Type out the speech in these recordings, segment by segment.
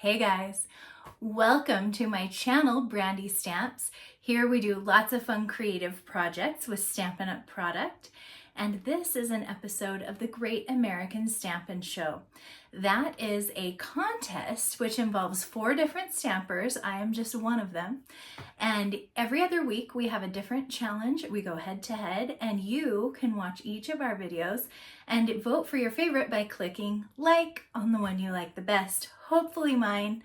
Hey guys, welcome to my channel, Brandy Stamps. Here we do lots of fun creative projects with Stampin' Up product. And this is an episode of the Great American Stampin Show. That is a contest which involves 4 different stampers. I am just one of them. And every other week we have a different challenge. We go head to head and you can watch each of our videos and vote for your favorite by clicking like on the one you like the best, hopefully mine.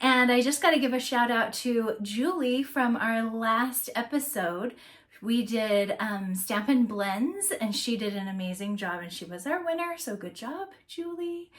And I just got to give a shout out to Julie from our last episode. We did Stampin' Blends and she did an amazing job and she was our winner. So good job, Julie.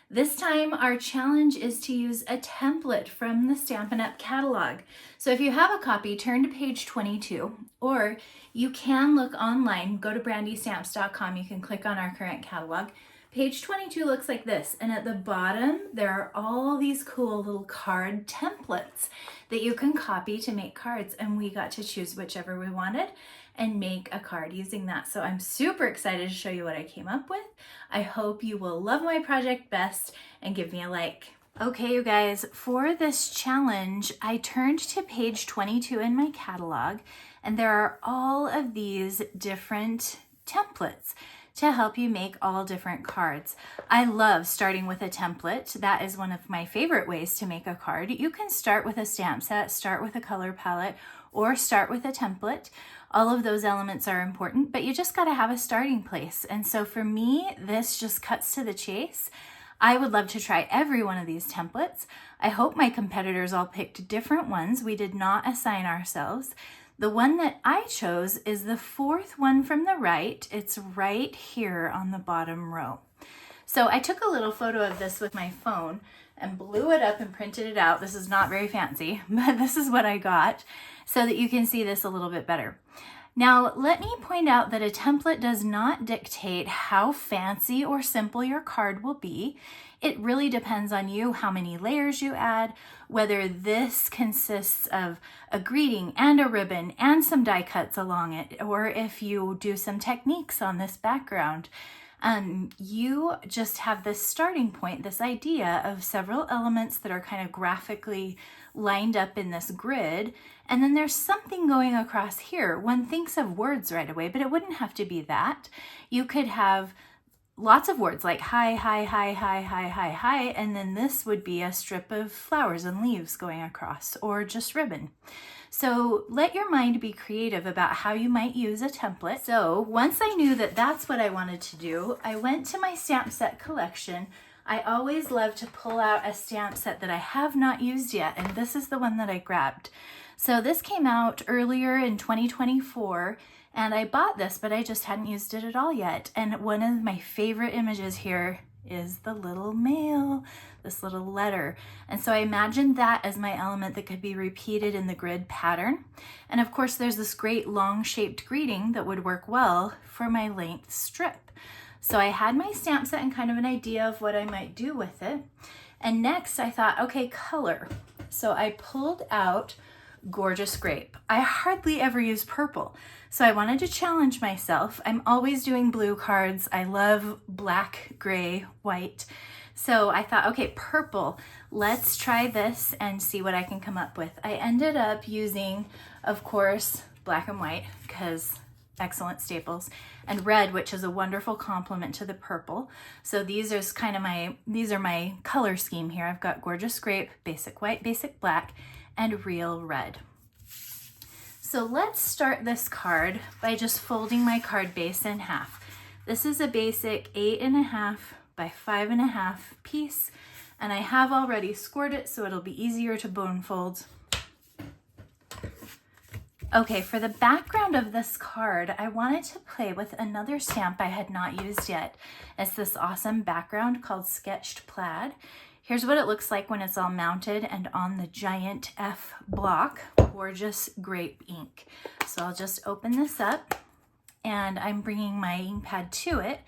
This time our challenge is to use a template from the Stampin' Up catalog. So if you have a copy, turn to page 22, or you can look online, go to brandystamps.com, you can click on our current catalog. Page 22 looks like this, and at the bottom there are all these cool little card templates that you can copy to make cards, and we got to choose whichever we wanted and make a card using that. So I'm super excited to show you what I came up with. I hope you will love my project best and give me a like. Okay, you guys, for this challenge, I turned to page 22 in my catalog, and there are all of these different templates to help you make all different cards. I love starting with a template. That is one of my favorite ways to make a card. You can start with a stamp set, start with a color palette, or start with a template. All of those elements are important, but you just gotta have a starting place. And so for me, this just cuts to the chase. I would love to try every one of these templates. I hope my competitors all picked different ones. We did not assign ourselves. The one that I chose is the 4th one from the right. It's right here on the bottom row. So I took a little photo of this with my phone and blew it up and printed it out. This is not very fancy, but this is what I got so that you can see this a little bit better. Now, let me point out that a template does not dictate how fancy or simple your card will be. It really depends on you, how many layers you add, whether this consists of a greeting and a ribbon and some die cuts along it, or if you do some techniques on this background. You just have this starting point, this idea of several elements that are kind of graphically lined up in this grid, and then there's something going across here. One thinks of words right away, but it wouldn't have to be that. You could have lots of words like hi, hi, hi, hi, hi, hi, hi, and then this would be a strip of flowers and leaves going across, or just ribbon. So let your mind be creative about how you might use a template. So once I knew that that's what I wanted to do, I went to my stamp set collection. I always love to pull out a stamp set that I have not used yet, and this is the one that I grabbed. So this came out earlier in 2024, and I bought this, but I just hadn't used it at all yet. And one of my favorite images here is the little mail, this little letter. And so I imagined that as my element that could be repeated in the grid pattern. And of course, there's this great long shaped greeting that would work well for my length strip. So I had my stamp set and kind of an idea of what I might do with it. And next I thought, okay, color. So I pulled out Gorgeous Grape. I hardly ever use purple, so I wanted to challenge myself. I'm always doing blue cards. I love black, gray, white. So I thought, okay, purple, let's try this and see what I can come up with. I ended up using, of course, black and white, because excellent staples, and red, which is a wonderful complement to the purple. So these are my color scheme here. I've got Gorgeous Grape, basic white, basic black, and real red. So let's start this card by just folding my card base in half. This is a basic 8.5 by 5.5 piece, and I have already scored it so it'll be easier to bone fold. Okay, for the background of this card, I wanted to play with another stamp I had not used yet. It's this awesome background called Sketched Plaid. Here's what it looks like when it's all mounted and on the giant F block, Gorgeous Grape ink. So I'll just open this up, and I'm bringing my ink pad to it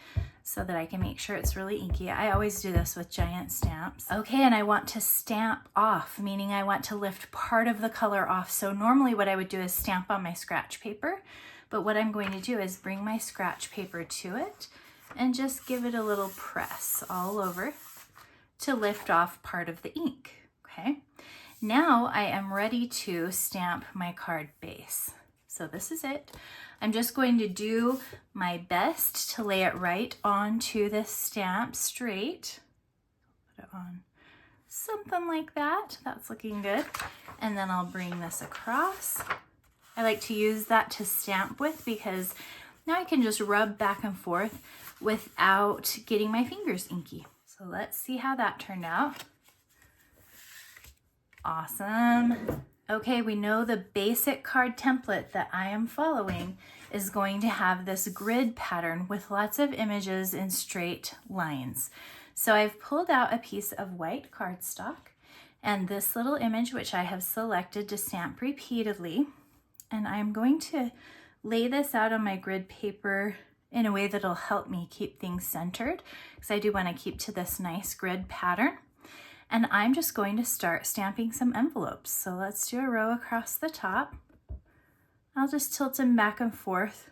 so that I can make sure it's really inky. I always do this with giant stamps. Okay, and I want to stamp off, meaning I want to lift part of the color off. So normally what I would do is stamp on my scratch paper, but what I'm going to do is bring my scratch paper to it and just give it a little press all over to lift off part of the ink, okay? Now I am ready to stamp my card base. So this is it. I'm just going to do my best to lay it right onto this stamp straight. Put it on something like that. That's looking good. And then I'll bring this across. I like to use that to stamp with because now I can just rub back and forth without getting my fingers inky. So let's see how that turned out. Awesome. Okay, we know the basic card template that I am following is going to have this grid pattern with lots of images in straight lines. So I've pulled out a piece of white cardstock and this little image, which I have selected to stamp repeatedly. And I'm going to lay this out on my grid paper in a way that'll help me keep things centered, because I do want to keep to this nice grid pattern. And I'm just going to start stamping some envelopes. So let's do a row across the top. I'll just tilt them back and forth.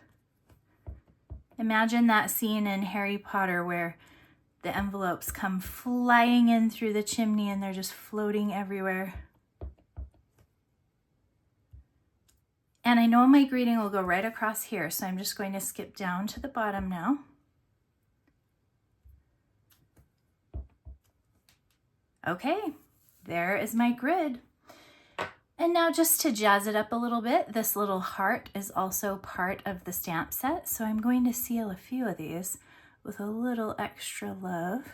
Imagine that scene in Harry Potter where the envelopes come flying in through the chimney and they're just floating everywhere. And I know my greeting will go right across here, so I'm just going to skip down to the bottom now. Okay, there is my grid. And now just to jazz it up a little bit, this little heart is also part of the stamp set. So I'm going to seal a few of these with a little extra love.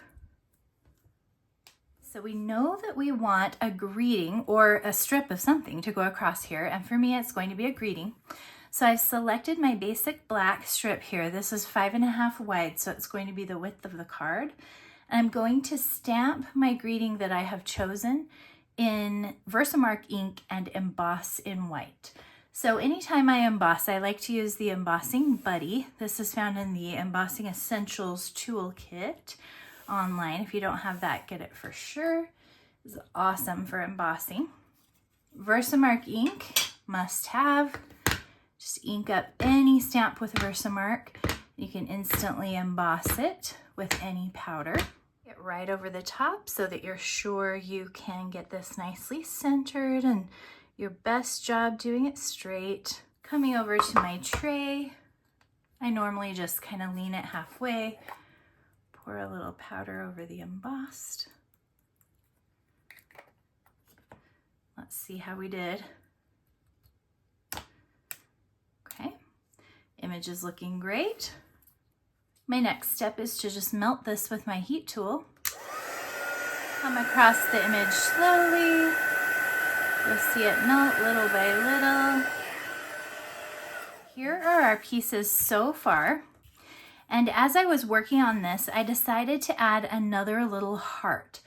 So we know that we want a greeting or a strip of something to go across here. And for me, it's going to be a greeting. So I've selected my basic black strip here. This is 5.5 wide, so it's going to be the width of the card. I'm going to stamp my greeting that I have chosen in Versamark ink and emboss in white. So anytime I emboss, I like to use the Embossing Buddy. This is found in the Embossing Essentials Toolkit online. If you don't have that, get it for sure. It's awesome for embossing. Versamark ink, must have. Just ink up any stamp with Versamark. You can instantly emboss it with any powder. Get right over the top so that you're sure you can get this nicely centered and your best job doing it straight. Coming over to my tray, I normally just kind of lean it halfway, pour a little powder over the embossed. Let's see how we did. Okay, image is looking great. My next step is to just melt this with my heat tool. Come across the image slowly. You'll see it melt little by little. Here are our pieces so far. And as I was working on this, I decided to add another little heart.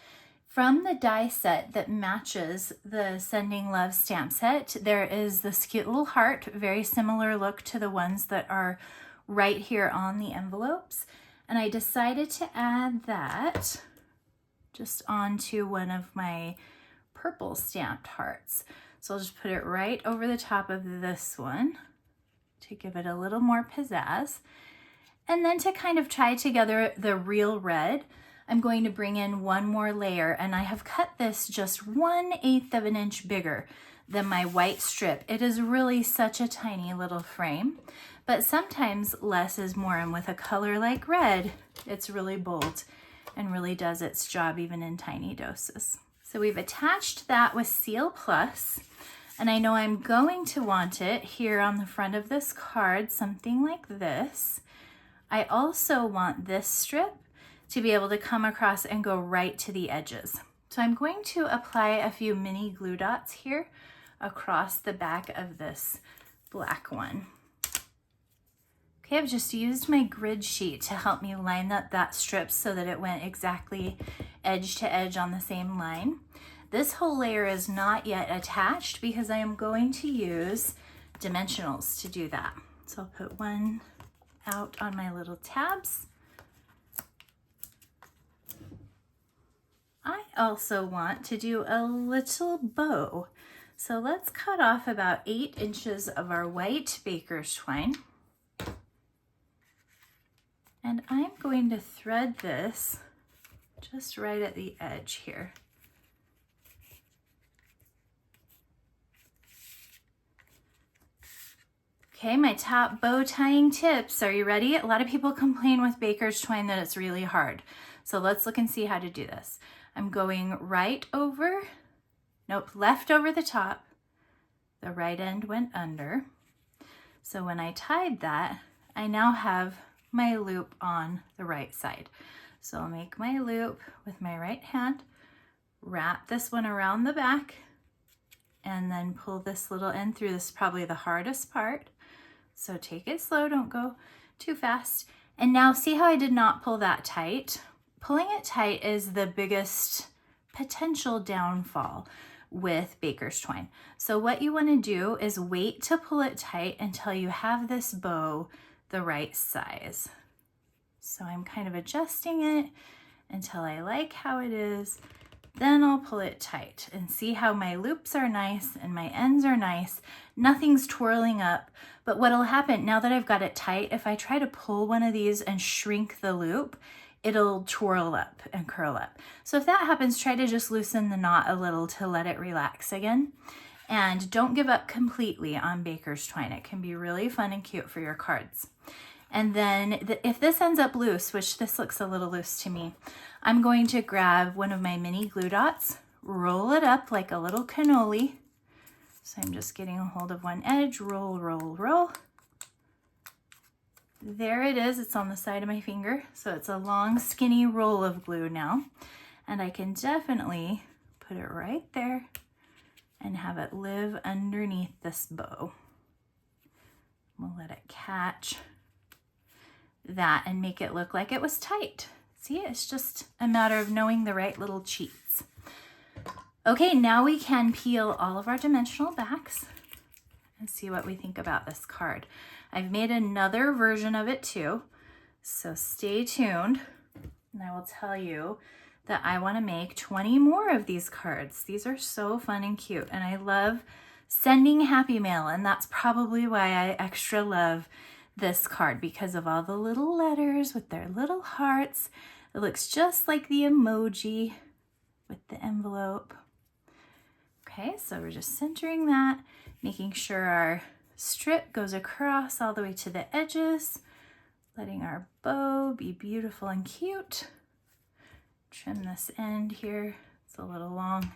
From the die set that matches the Sending Love stamp set, there is this cute little heart, very similar look to the ones that are right here on the envelopes. And I decided to add that just onto one of my purple stamped hearts. So I'll just put it right over the top of this one to give it a little more pizzazz. And then to kind of tie together the real red, I'm going to bring in one more layer, and I have cut this just 1/8 of an inch bigger than my white strip. It is really such a tiny little frame, but sometimes less is more, and with a color like red, it's really bold and really does its job even in tiny doses. So we've attached that with Seal Plus, and I know I'm going to want it here on the front of this card, something like this. I also want this strip to be able to come across and go right to the edges. So I'm going to apply a few mini glue dots here across the back of this black one. Okay, I've just used my grid sheet to help me line up that strip so that it went exactly edge to edge on the same line. This whole layer is not yet attached because I am going to use dimensionals to do that. So I'll put one out on my little tabs. I also want to do a little bow. So let's cut off about 8 inches of our white baker's twine. And I'm going to thread this just right at the edge here. Okay, my top bow tying tips. Are you ready? A lot of people complain with baker's twine that it's really hard. So let's look and see how to do this. I'm going right over, nope, left over the top. The right end went under. So when I tied that, I now have my loop on the right side. So I'll make my loop with my right hand, wrap this one around the back, and then pull this little end through. This is probably the hardest part. So take it slow, don't go too fast. And now see how I did not pull that tight? Pulling it tight is the biggest potential downfall with baker's twine. So what you want to do is wait to pull it tight until you have this bow the right size. So I'm kind of adjusting it until I like how it is. Then I'll pull it tight and see how my loops are nice and my ends are nice. Nothing's twirling up, but what'll happen now that I've got it tight, if I try to pull one of these and shrink the loop, it'll twirl up and curl up. So if that happens, try to just loosen the knot a little to let it relax again. And don't give up completely on baker's twine. It can be really fun and cute for your cards. And then if this ends up loose, which this looks a little loose to me, I'm going to grab one of my mini glue dots, roll it up like a little cannoli. So I'm just getting a hold of one edge, roll, roll, roll. There it is, it's on the side of my finger. So it's a long skinny roll of glue now. And I can definitely put it right there and have it live underneath this bow. We'll let it catch that and make it look like it was tight. See, it's just a matter of knowing the right little cheats. Okay, now we can peel all of our dimensional backs and see what we think about this card. I've made another version of it too, so stay tuned and I will tell you that I want to make 20 more of these cards. These are so fun and cute, and I love sending happy mail, and that's probably why I extra love this card, because of all the little letters with their little hearts. It looks just like the emoji with the envelope. Okay, so we're just centering that, making sure our strip goes across all the way to the edges, letting our bow be beautiful and cute. Trim this end here, it's a little long.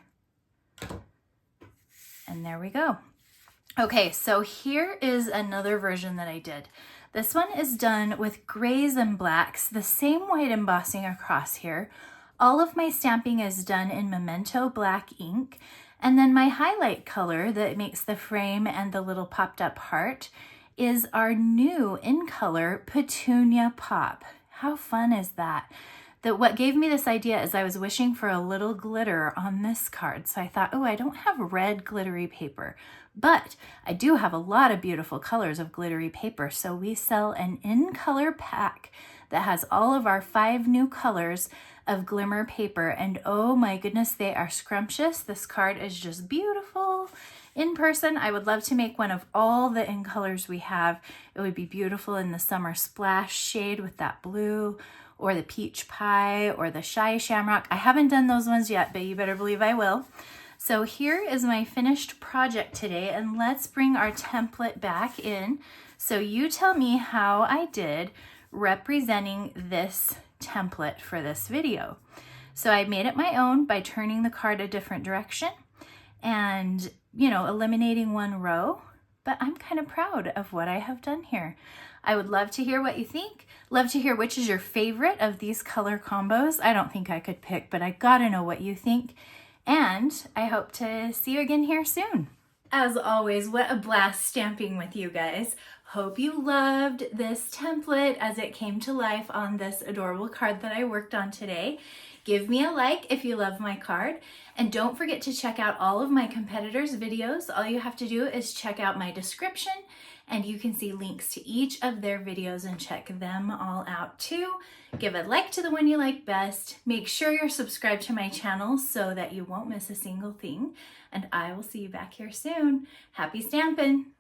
And there we go. Okay, so here is another version that I did. This one is done with grays and blacks, the same white embossing across here. All of my stamping is done in Memento black ink. And then my highlight color that makes the frame and the little popped up heart is our new in color Petunia Pop. How fun is that? What gave me this idea is I was wishing for a little glitter on this card. So I thought, oh, I don't have red glittery paper, but I do have a lot of beautiful colors of glittery paper. So we sell an in-color pack that has all of our 5 new colors of glimmer paper. And oh my goodness, they are scrumptious. This card is just beautiful. In person, I would love to make one of all the in colors we have. It would be beautiful in the summer splash shade with that blue, or the peach pie, or the shy shamrock. I haven't done those ones yet, but you better believe I will. So here is my finished project today, and let's bring our template back in. So you tell me how I did representing this template for this video. So I made it my own by turning the card a different direction and, you know, eliminating one row, but I'm kind of proud of what I have done here. I would love to hear what you think. Love to hear which is your favorite of these color combos. I don't think I could pick, but I gotta know what you think. And I hope to see you again here soon. As always, what a blast stamping with you guys. Hope you loved this template as it came to life on this adorable card that I worked on today. Give me a like if you love my card, and don't forget to check out all of my competitors' videos. All you have to do is check out my description and you can see links to each of their videos and check them all out too. Give a like to the one you like best. Make sure you're subscribed to my channel so that you won't miss a single thing, and I will see you back here soon. Happy stampin'!